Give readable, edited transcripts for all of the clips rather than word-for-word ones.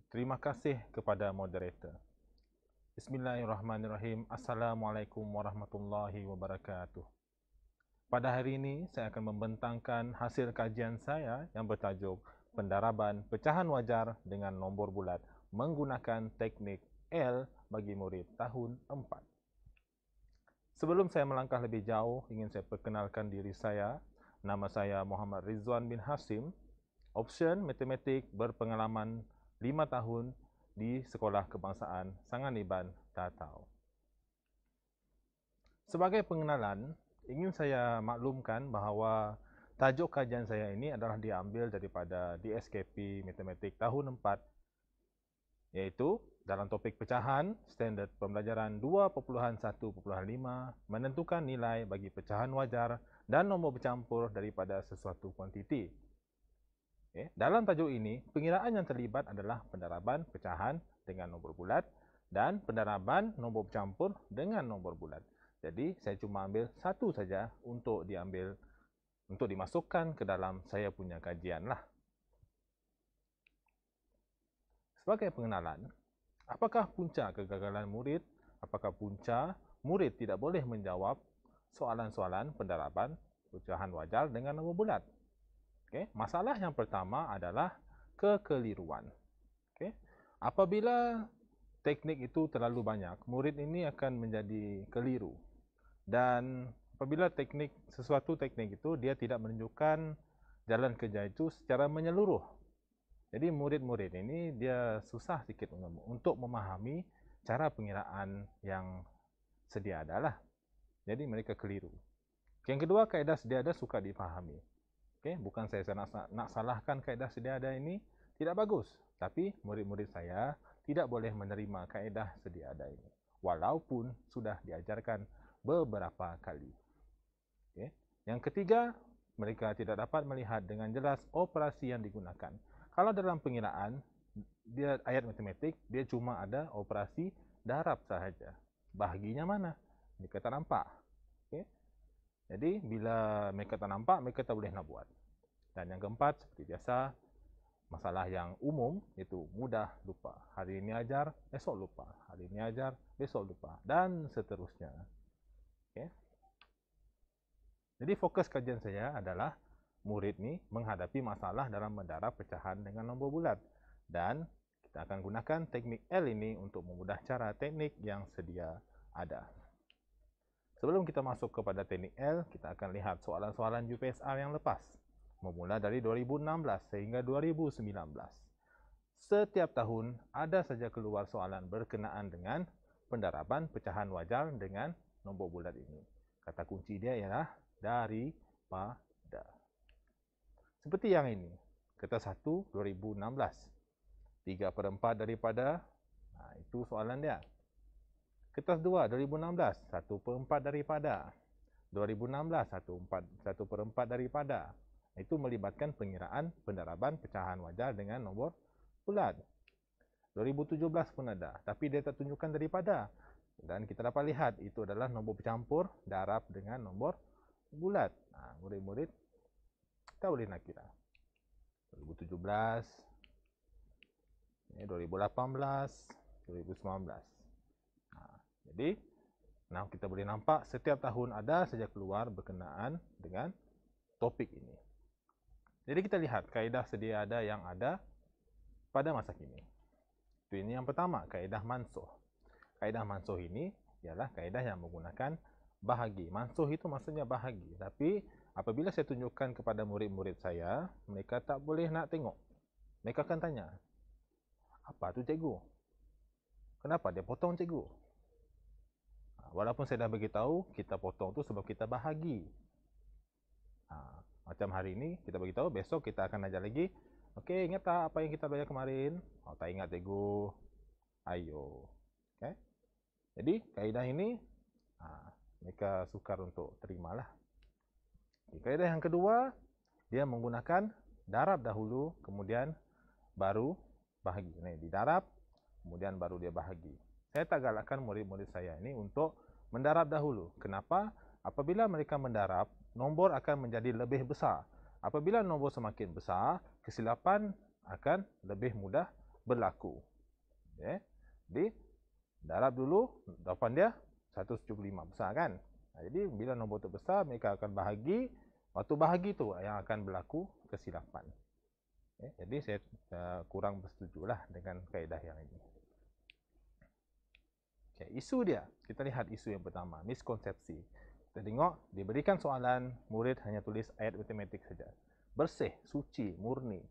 Terima kasih kepada moderator. Bismillahirrahmanirrahim. Assalamualaikum warahmatullahi wabarakatuh. Pada hari ini, saya akan membentangkan hasil kajian saya yang bertajuk Pendaraban Pecahan Wajar dengan Nombor Bulat menggunakan teknik L bagi murid tahun 4. Sebelum saya melangkah lebih jauh, ingin saya perkenalkan diri saya. Nama saya Muhammad Rizwan bin Hasim. Option Matematik berpengalaman 5 tahun di Sekolah Kebangsaan Sanganiban, Tatau. Sebagai pengenalan, ingin saya maklumkan bahawa tajuk kajian saya ini adalah diambil daripada DSKP Matematik tahun 4, iaitu dalam topik pecahan, standard pembelajaran 2.1.5 menentukan nilai bagi pecahan wajar dan nombor bercampur daripada sesuatu kuantiti. Dalam tajuk ini, pengiraan yang terlibat adalah pendaraban pecahan dengan nombor bulat dan pendaraban nombor bercampur dengan nombor bulat. Jadi, saya cuma ambil satu saja untuk dimasukkan ke dalam saya punya kajian lah. Sebagai pengenalan, apakah punca kegagalan murid? Apakah punca murid tidak boleh menjawab soalan-soalan pendaraban pecahan wajar dengan nombor bulat? Masalah yang pertama adalah kekeliruan. Apabila teknik itu terlalu banyak, murid ini akan menjadi keliru. Dan apabila sesuatu teknik itu dia tidak menunjukkan jalan kerja itu secara menyeluruh. Jadi murid-murid ini dia susah sikit untuk memahami cara pengiraan yang sedia ada lah. Jadi mereka keliru. Yang kedua, kaedah sedia ada suka dipahami. Bukan saya nak salahkan kaedah sedia ada ini tidak bagus, tapi murid-murid saya tidak boleh menerima kaedah sedia ada ini, walaupun sudah diajarkan beberapa kali. Yang ketiga, mereka tidak dapat melihat dengan jelas operasi yang digunakan. Kalau dalam pengiraan, dia ayat matematik, dia cuma ada operasi darab sahaja. Bahaginya mana? Mereka tak nampak. Jadi, bila mereka tak nampak, mereka tak boleh nak buat. Dan yang keempat, seperti biasa, masalah yang umum, iaitu mudah lupa. Hari ini ajar, esok lupa. Hari ini ajar, besok lupa. Dan seterusnya. Jadi, fokus kajian saya adalah murid ni menghadapi masalah dalam mendarab pecahan dengan nombor bulat. Dan kita akan gunakan teknik L ini untuk memudah cara teknik yang sedia ada. Sebelum kita masuk kepada teknik L, kita akan lihat soalan-soalan UPSR yang lepas. Memula dari 2016 sehingga 2019. Setiap tahun ada saja keluar soalan berkenaan dengan pendaraban pecahan wajar dengan nombor bulat ini. Kata kunci dia ialah daripada. Seperti yang ini. Kertas 1, 2016. 3/4 daripada, itu soalan dia. Kertas 2, 2016, 1/4 daripada. 2016, 1/4 daripada. Itu melibatkan pengiraan pendaraban pecahan wajar dengan nombor bulat. 2017 pun ada, tapi dia tak tunjukkan daripada. Dan kita dapat lihat, itu adalah nombor bercampur darab dengan nombor bulat. Murid-murid tak boleh nak kira. 2017, 2018, 2019. Jadi, kita boleh nampak setiap tahun ada saja keluar berkenaan dengan topik ini. Jadi kita lihat kaedah sedia ada yang ada pada masa kini. Ini yang pertama, kaedah mansuh. Kaedah mansuh ini ialah kaedah yang menggunakan bahagi. Mansuh itu maksudnya bahagi. Tapi apabila saya tunjukkan kepada murid-murid saya, mereka tak boleh nak tengok. Mereka akan tanya, apa tu cikgu? Kenapa dia potong cikgu? Walaupun saya dah beritahu, kita potong tu sebab kita bahagi. Macam hari ini, kita beritahu, besok kita akan ajar lagi. Okey, ingat tak apa yang kita belajar kemarin? Tak ingat cikgu. Ayo. Jadi, kaedah ini, mereka sukar untuk terimalah. Kaedah yang kedua, dia menggunakan darab dahulu, kemudian baru bahagi. Didarab, kemudian baru dia bahagi. Saya tak galakkan murid-murid saya ini untuk mendarab dahulu. Kenapa? Apabila mereka mendarab, nombor akan menjadi lebih besar. Apabila nombor semakin besar, kesilapan akan lebih mudah berlaku. Okay. Jadi darab dulu, jawapan dia 175 besar kan. Jadi bila nombor itu besar, mereka akan bahagi. Waktu bahagi tu yang akan berlaku kesilapan. Okay. Jadi saya kurang bersetuju lah dengan kaedah yang ini. Okay. Isu dia, kita lihat isu yang pertama, miskonsepsi. Kita tengok, diberikan soalan, murid hanya tulis ayat matematik saja. Bersih, suci, murni.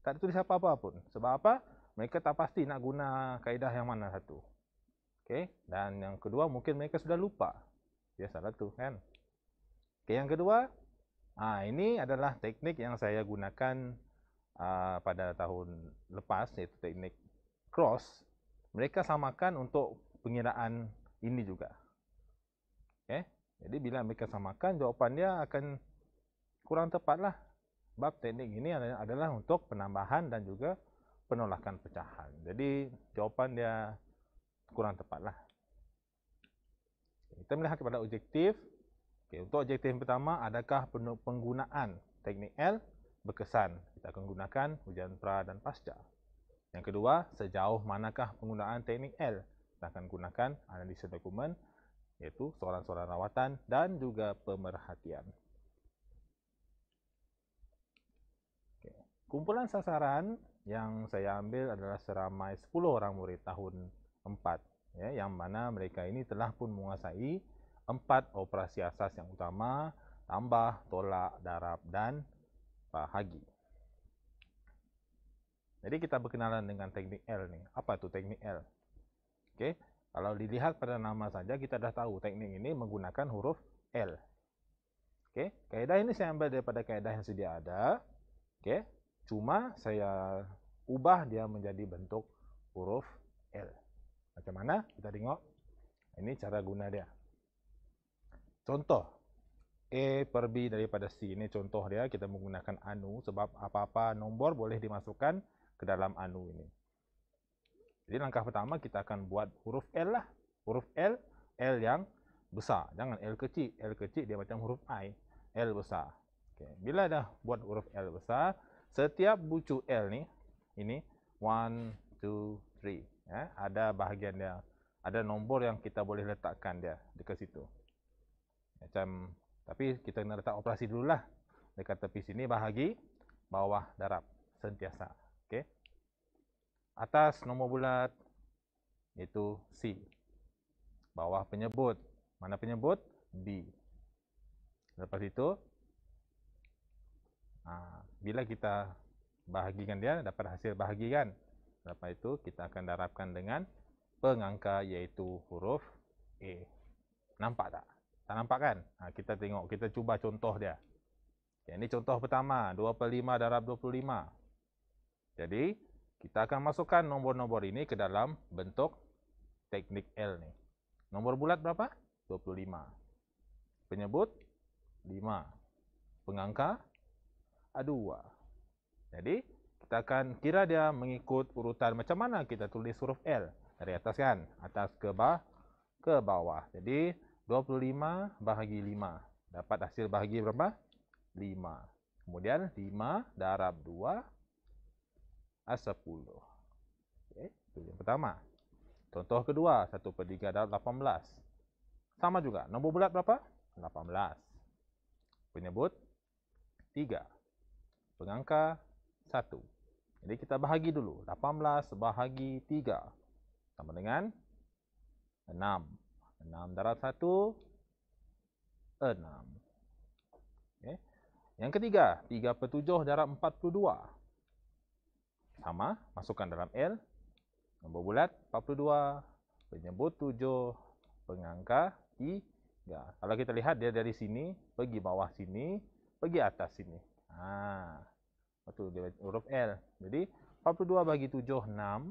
Tak tulis apa-apa pun. Sebab apa? Mereka tak pasti nak guna kaedah yang mana satu. Okay. Dan yang kedua, mungkin mereka sudah lupa. Biasalah tu kan. Okay. Yang kedua, ini adalah teknik yang saya gunakan pada tahun lepas, iaitu teknik cross. Mereka samakan untuk pengiraan ini juga. Okay. Jadi bila mereka samakan, jawapan dia akan kurang tepat lah. Sebab teknik ini adalah untuk penambahan dan juga penolakan pecahan. Jadi jawapan dia kurang tepat lah. Kita melihat kepada objektif. Okay, untuk objektif yang pertama, adakah penggunaan teknik L berkesan? Kita akan gunakan ujian pra dan pasca. Yang kedua, sejauh manakah penggunaan teknik L? Kita akan gunakan analisa dokumen, iaitu soalan-soalan rawatan dan juga pemerhatian. Okay. Kumpulan sasaran yang saya ambil adalah seramai 10 orang murid tahun 4, ya, yang mana mereka ini telah pun menguasai 4 operasi asas yang utama, tambah, tolak, darab dan bahagi. Jadi kita berkenalan dengan teknik L ni. Apa tu teknik L? Okay. Kalau dilihat pada nama saja, kita dah tahu teknik ini menggunakan huruf L. Okay. Kaedah ini saya ambil daripada kaedah yang sedia ada. Okay. Cuma saya ubah dia menjadi bentuk huruf L. Macam mana? Kita tengok. Ini cara guna dia. Contoh. A per B daripada C. Ini contoh dia. Kita menggunakan anu. Sebab apa-apa nombor boleh dimasukkan ke dalam anu ini. Jadi langkah pertama kita akan buat huruf L lah. Huruf L, L yang besar. Jangan L kecil. L kecil dia macam huruf I. L besar. Okay. Bila dah buat huruf L besar, setiap bucu L ni, ini 1, 2, 3. Ya, ada bahagian dia. Ada nombor yang kita boleh letakkan dia dekat situ. Macam, tapi kita kena letak operasi dululah. Dekat tepi sini bahagi, bawah darab. Sentiasa. Okay. Atas nombor bulat, iaitu C. Bawah penyebut. Mana penyebut? B. Lepas itu, bila kita bahagikan dia, dapat hasil bahagi kan? Lepas itu, kita akan darabkan dengan pengangka, iaitu huruf A. Nampak tak? Tak nampak kan? Kita tengok, kita cuba contoh dia. Okay, ini contoh pertama, 2/5 darab 25. Jadi, kita akan masukkan nombor-nombor ini ke dalam bentuk teknik L ni. Nombor bulat berapa? 25. Penyebut 5. Pengangka 2. Jadi kita akan kira dia mengikut urutan macam mana kita tulis huruf L. Dari atas kan? Atas ke bawah. Jadi 25 bahagi 5. Dapat hasil bahagi berapa? 5. Kemudian 5 darab 2 10. Okay, itu yang pertama. Contoh kedua, 1/3 darab 18. Sama juga. Nombor bulat berapa? 18. Penyebut 3. Pengangka 1. Jadi kita bahagi dulu. 18 bahagi 3. Sama dengan 6. 6 darab 1, 6. Okay. Yang ketiga, 3/7 darab 42. Sama, masukkan dalam L. Nombor bulat 42, penyebut 7, pengangka 3. Kalau kita lihat dia dari sini, pergi bawah sini, pergi atas sini. Betul, dia huruf L. Jadi 42 bagi 7, 6.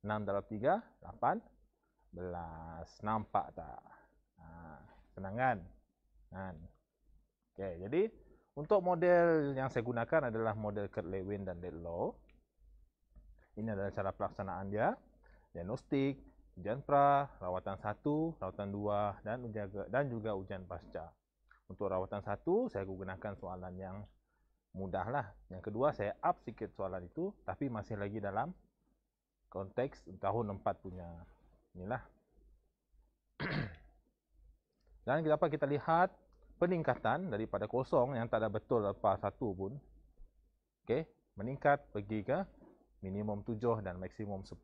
6 darab 3, 18. Nampak tak? Senang kan? Okay, jadi untuk model yang saya gunakan adalah model Kurt-Lewin dan Laidlaw. Ini adalah cara pelaksanaan dia. Diagnostik, ujian pra, rawatan 1, rawatan 2 dan juga ujian pasca. Untuk rawatan 1 saya gunakan soalan yang mudah lah. Yang kedua saya up sikit soalan itu tapi masih lagi dalam konteks tahun 4 punya inilah. Dan dapat kita lihat peningkatan daripada kosong yang tak ada betul apa satu pun. Okey, meningkat pergi ke minimum 7 dan maksimum 10.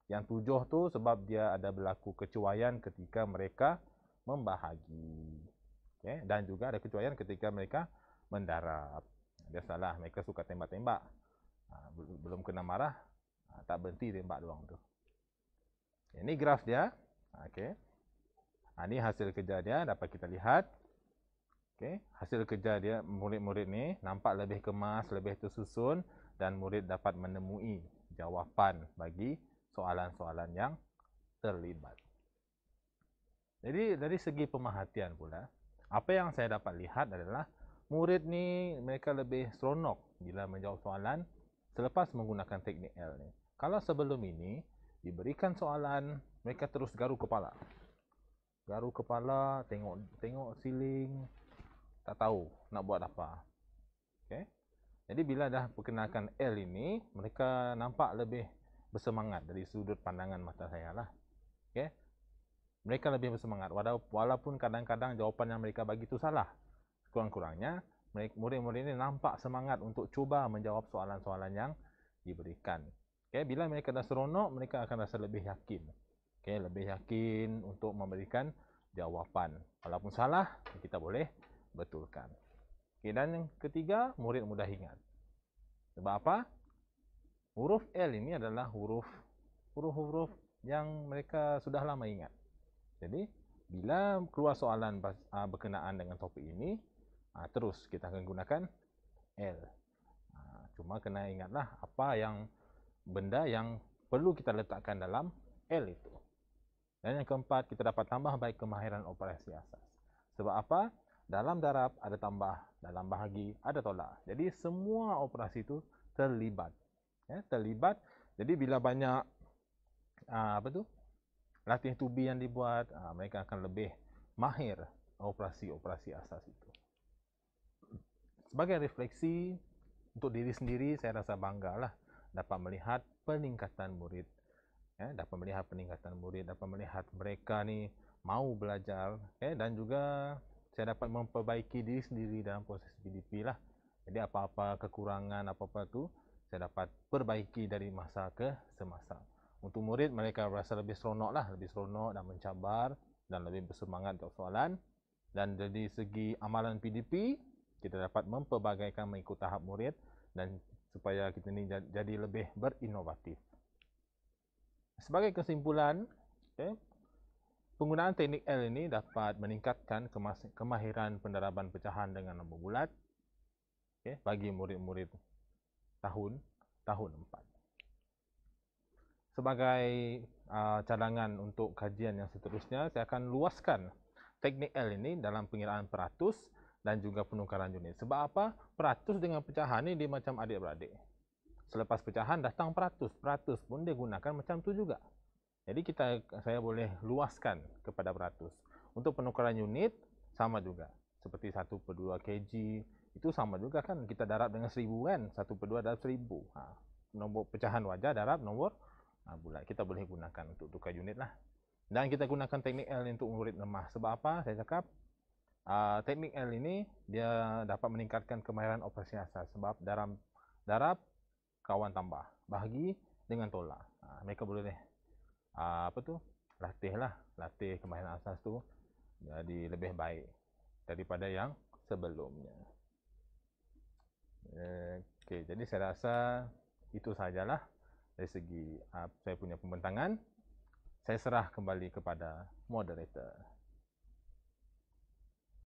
Yang 7 tu sebab dia ada berlaku kecuaian ketika mereka membahagi. Okay? Dan juga ada kecuaian ketika mereka mendarat. Biasalah mereka suka tembak-tembak. Belum kena marah, tak berhenti tembak doang tu. Ini graf dia. Okay. Ini hasil kerja dia dapat kita lihat. Okay. Hasil kerja dia murid-murid ni nampak lebih kemas, lebih tersusun dan murid dapat menemui jawapan bagi soalan-soalan yang terlibat. Jadi dari segi pemerhatian pula, apa yang saya dapat lihat adalah murid ni mereka lebih seronok bila menjawab soalan selepas menggunakan teknik L ni. Kalau sebelum ini diberikan soalan, mereka terus garuk kepala. Garuk kepala, tengok siling, tak tahu nak buat apa. Okay? Jadi bila dah perkenalkan L ini, mereka nampak lebih bersemangat dari sudut pandangan mata saya lah. Okay? Mereka lebih bersemangat walaupun kadang-kadang jawapan yang mereka bagi itu salah. Kurang-kurangnya murid-murid ini nampak semangat untuk cuba menjawab soalan-soalan yang diberikan. Okay? Bila mereka dah seronok, mereka akan rasa lebih yakin. Okay? Lebih yakin untuk memberikan jawapan. Walaupun salah, kita boleh betulkan. Okay, dan yang ketiga, murid mudah ingat. Sebab apa? Huruf L ini adalah huruf-huruf yang mereka sudah lama ingat. Jadi, bila keluar soalan berkenaan dengan topik ini, terus kita akan gunakan L. Cuma kena ingatlah apa yang benda yang perlu kita letakkan dalam L itu. Dan yang keempat, kita dapat tambah baik kemahiran operasi asas. Sebab apa? Dalam darab ada tambah, dalam bahagi ada tolak. Jadi semua operasi itu terlibat. Ya, terlibat. Jadi bila banyak latih tubi yang dibuat, mereka akan lebih mahir operasi-operasi asas itu. Sebagai refleksi untuk diri sendiri, saya rasa banggalah dapat melihat peningkatan murid. Ya, dapat melihat peningkatan murid, dapat melihat mereka ni mau belajar, dan juga saya dapat memperbaiki diri sendiri dalam proses PDP lah. Jadi apa-apa kekurangan, apa-apa tu saya dapat perbaiki dari masa ke semasa. Untuk murid, mereka rasa lebih seronok lah, lebih seronok dan mencabar dan lebih bersemangat jawab soalan. Dan dari segi amalan PDP, kita dapat memperbagaikan mengikut tahap murid dan supaya kita ni jadi lebih berinovatif. Sebagai kesimpulan, penggunaan teknik L ini dapat meningkatkan kemahiran pendaraban pecahan dengan nombor bulat bagi murid-murid tahun 4. Sebagai cadangan untuk kajian yang seterusnya, saya akan luaskan teknik L ini dalam pengiraan peratus dan juga penukaran unit. Sebab apa? Peratus dengan pecahan ini dia macam adik-beradik. Selepas pecahan datang peratus. Peratus pun dia gunakan macam tu juga. Jadi saya boleh luaskan kepada peratus. Untuk penukaran unit sama juga. Seperti 1/2 kg itu sama juga kan, kita darab dengan 1000 kan. 1/2 darab 1000. Nombor pecahan wajar darab nombor bulat. Kita boleh gunakan untuk tukar unit lah. Dan kita gunakan teknik L untuk murid lemah. Sebab apa? Saya cakap teknik L ini dia dapat meningkatkan kemahiran operasi asas. Sebab darab kawan tambah, bahagi dengan tolak. Mereka boleh latih kemahiran asas tu jadi lebih baik daripada yang sebelumnya. Okey, jadi saya rasa itu sajalah dari segi saya punya pembentangan. Saya serah kembali kepada moderator.